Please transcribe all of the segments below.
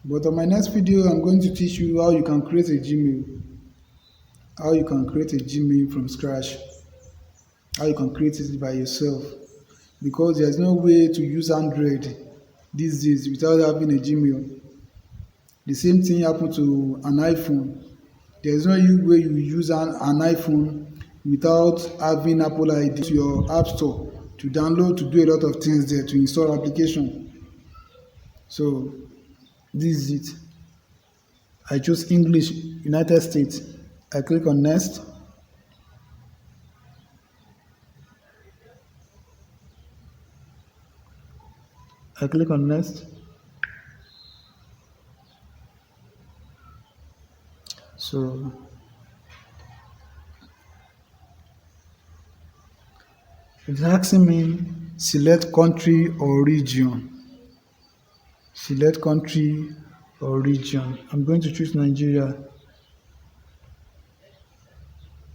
But on my next video, I'm going to teach you how you can create a Gmail, how you can create a Gmail from scratch, how you can create it by yourself. Because there's no way to use Android these days without having a Gmail. The same thing happened to an iPhone. There's no way you use an iPhone without having Apple ID to your App Store to download, to do a lot of things there, to install application. So this is it. I choose English, United States. I click on next. I click on next. So it's asking me select country or region. Select country or region. I'm going to choose Nigeria.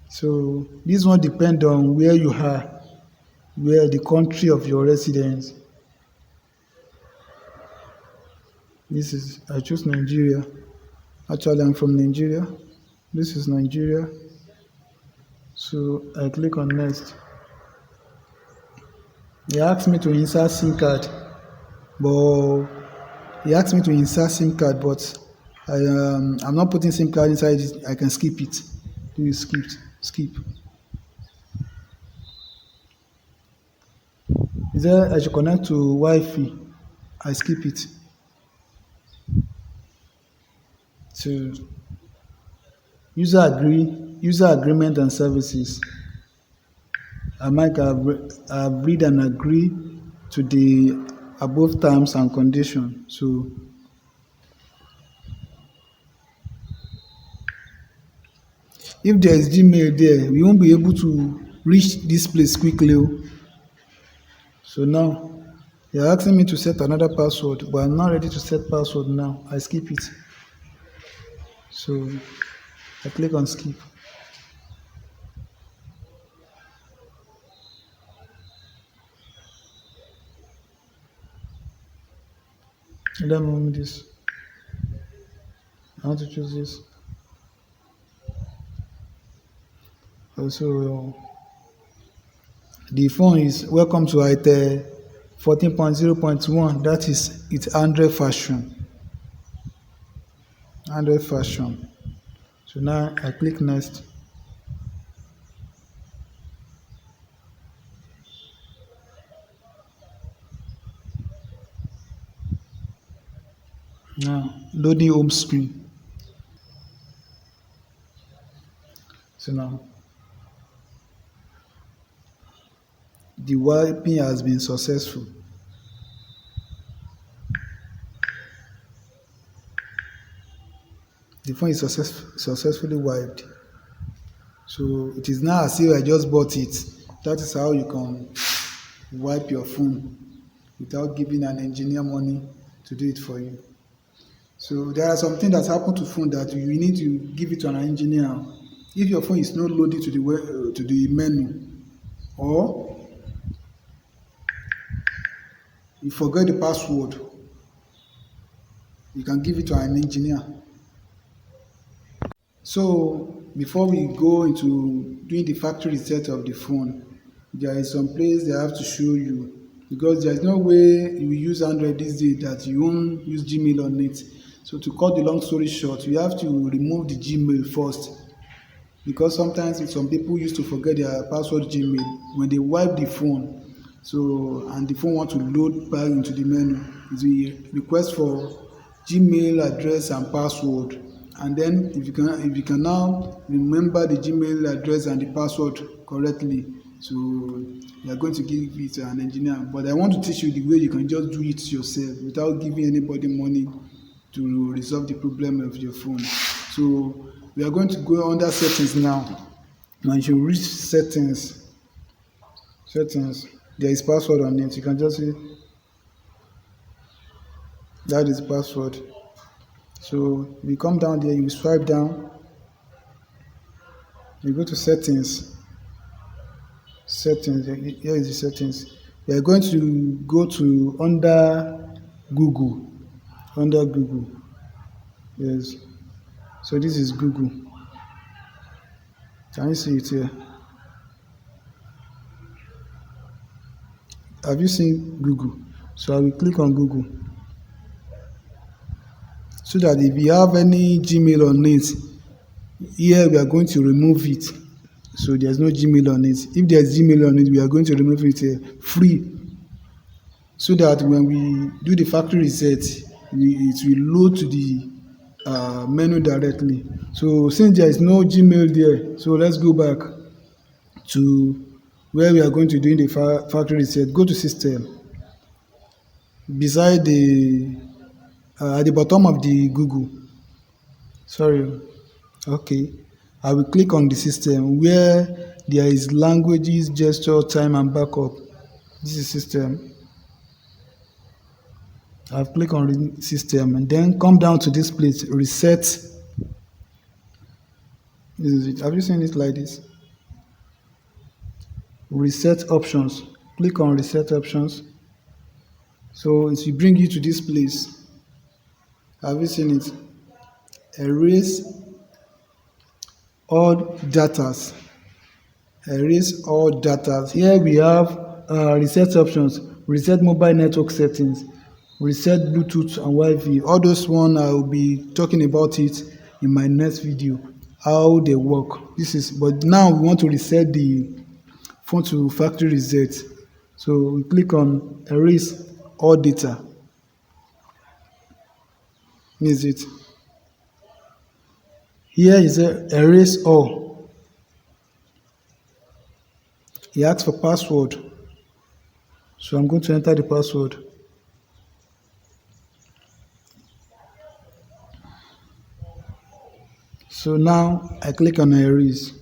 So this one depends on where you are, where the country of your residence. I choose Nigeria. Actually, I'm from Nigeria. This is Nigeria. So I click on next. They asked me to insert SIM card, but I'm not putting SIM card inside it. I can skip it. Do skip. Is there I should connect to Wi-Fi? I skip it. To user agreement and services. I might have read and agree to the above terms and conditions. So if there is Gmail there, we won't be able to reach this place quickly. So now you're asking me to set another password, but I'm not ready to set password now. I skip it. So I click on skip. And then move this. I want to choose this. Also, the phone is welcome to Itel 14.0.1. That is its Android version. So now I click next. Now loading home screen. So now the wiping has been successful. The phone is successfully wiped. So it is now as if I just bought it. That is how you can wipe your phone without giving an engineer money to do it for you. So there are some things that happen to phone that you need to give it to an engineer. If your phone is not loaded to the menu, or you forget the password, you can give it to an engineer. So before we go into doing the factory reset of the phone, there is some place they have to show you, because there is no way you use Android these days that you won't use Gmail on it. So to cut the long story short, you have to remove the Gmail first, because sometimes some people used to forget their password Gmail when they wipe the phone. So and the phone want to load back into the menu, it will request for Gmail address and password. And then if you can now remember the Gmail address and the password correctly, so you are going to give it to an engineer. But I want to teach you the way you can just do it yourself without giving anybody money to resolve the problem of your phone. So we are going to go under settings now. Once you reach settings, there is password on it. You can just see that is password. So you come down there, you swipe down, you go to settings. Here is the settings. You are going to go to under Google. Yes. So this is Google. Can you see it here? Have you seen Google? So I will click on Google so that if you have any Gmail on it, here we are going to remove it. So there's no Gmail on it. If there's Gmail on it, we are going to remove it free, so that when we do the factory reset, it will load to the menu directly. So since there is no Gmail there, so let's go back to where we are going to do the factory reset. Go to system, beside the at the bottom of the Google. Sorry. Okay. I will click on the system where there is languages, gesture, time, and backup. This is system. I've clicked on system and then come down to this place, reset. This is it. Have you seen it like this? Reset options. Click on reset options. So it will bring you to this place. Have you seen it? Erase all datas. Erase all datas. Here we have reset options, reset mobile network settings, reset Bluetooth and Wi-Fi. All those one I will be talking about it in my next video, how they work. But now we want to reset the phone to factory reset. So we click on erase all data. Is it? Here is erase all. He asks for password. So I'm going to enter the password. So now I click on erase.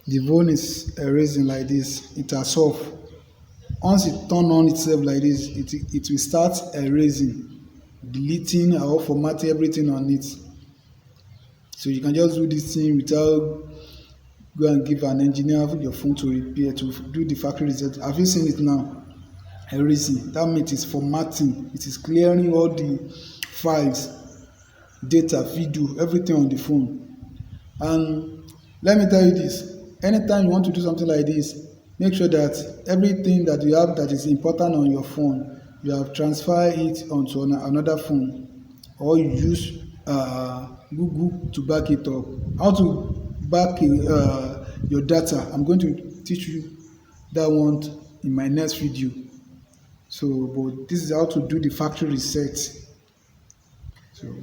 The phone is erasing like this. It has off. Once it turn on itself like this, it will start erasing, deleting or formatting everything on it. So you can just do this thing without go and give an engineer your phone to repair, to do the factory reset. Have you seen it now? Erasing. That means it's formatting. It is clearing all the files, data, video, everything on the phone. And let me tell you this, anytime you want to do something like this, make sure that everything that you have that is important on your phone, you have transferred it onto another phone, or you use Google to back it up. How to back your data, I'm going to teach you that one in my next video. So but this is how to do the factory reset. So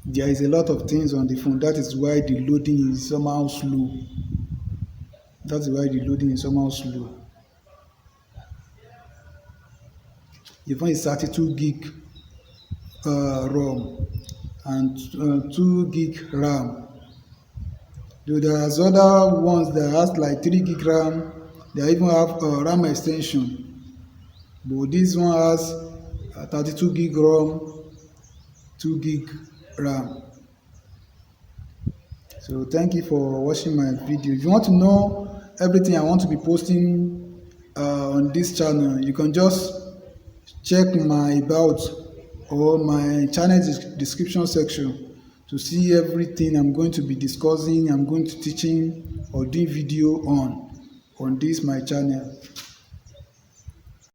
there is a lot of things on the phone. That is why the loading is somehow slow. That's why the loading is somehow slow. The phone is 32 gig ROM and 2 gig RAM. Though there's other ones that has like 3 gig RAM. They even have RAM extension. But this one has 32 gig ROM, 2 gig RAM. So thank you for watching my video. If you want to know everything I want to be posting on this channel, you can just check my about or my channel description section to see everything I'm going to be discussing, I'm going to teaching or doing video on this my channel.